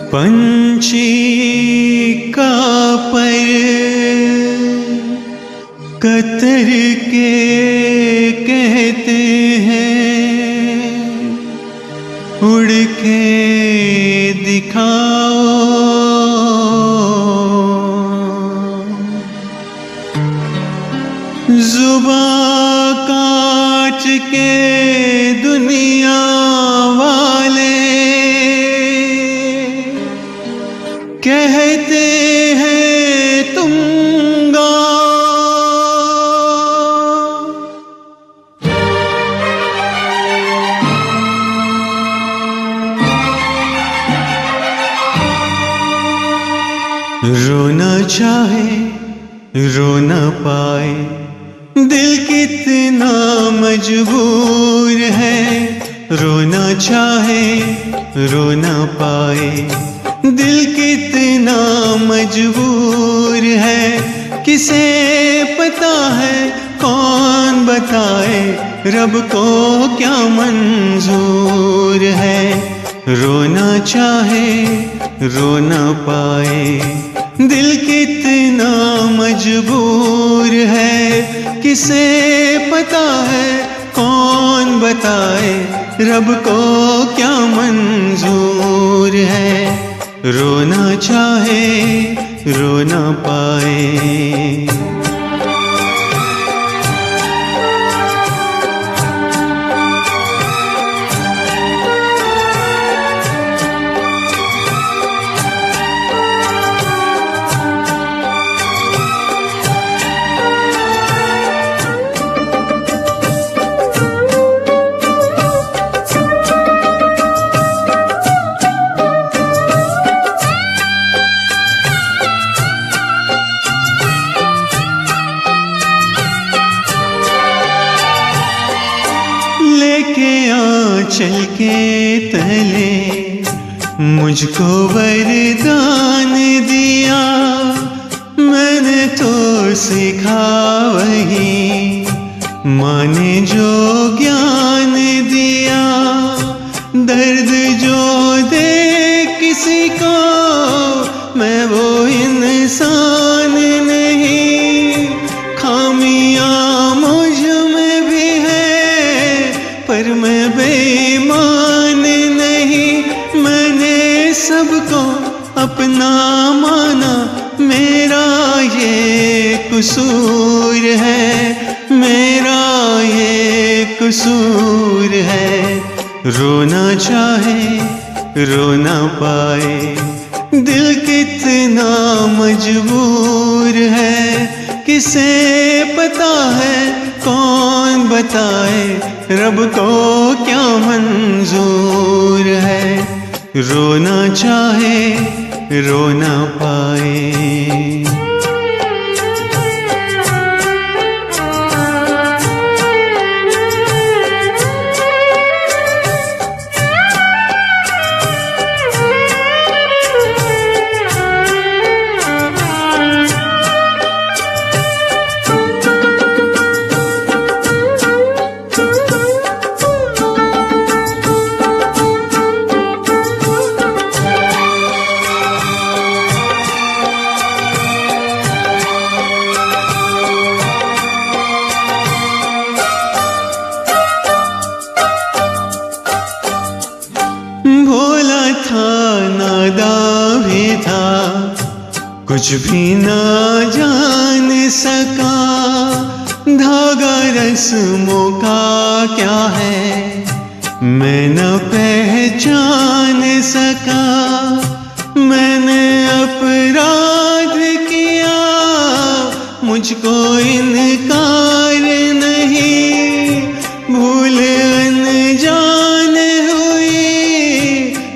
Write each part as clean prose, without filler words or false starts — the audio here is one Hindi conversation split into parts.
पंछी का पर कतर के कहते हैं, उड़ के दिखाओ। जुबां काट के दुनिया वाले कहते हैं तुम गाओ। रोना चाहे रो न पाए, दिल कितना मजबूर है। रोना चाहे रो न पाए, दिल कितना मजबूर है। किसे पता है कौन बताए, रब को क्या मंजूर है। रोना चाहे रो न पाए, दिल कितना मजबूर है। किसे पता है कौन बताए, रब को क्या मंजूर है। रोना चाहे रो न पाए। लेके आंचल के तले मुझको वरदान दिया, मैंने तो सीखा वही माँ ने जो ज्ञान दिया। दर्द जो दे किसी को मैं वो इंसान नहीं। खामियां मुझ में भी है पर मैं बेईमान नहीं। मैंने सबको अपना माना, मेरा ये कसूर है, मेरा ये कसूर है। रोना चाहे रो न पाए, दिल कितना मजबूर है। किसे पता है कौन बताए, रब को क्या मंजूर है। रोना चाहे रो न पाए। भोला था नादान भी था, कुछ भी ना जान सका। धागा रस्मों का क्या है मैं न पहचान सका। मैंने अपराध किया, मुझको इनकार नहीं। भूल अनजान हुई,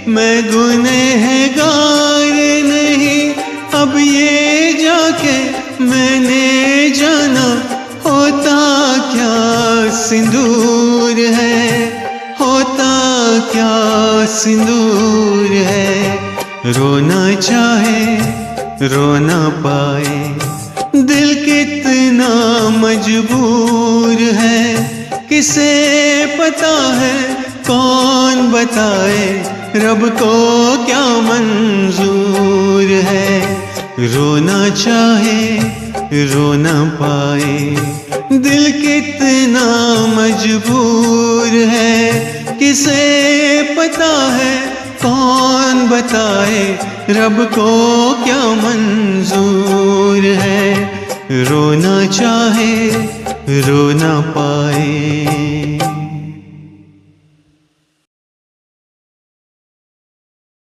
मैं गुनहगार नहीं। अब ये जाके मैंने जाना, होता क्या सिंदूर है, होता क्या सिंदूर है। रोना चाहे रो न पाए, दिल कितना मजबूर है। किसे पता है कौन बताए, रब को क्या मंजूर है। रोना चाहे रो न पाए, दिल कितना मजबूर है। किसे पता है कौन बताए, रब को क्या मंजूर है। रोना चाहे रो न पाए।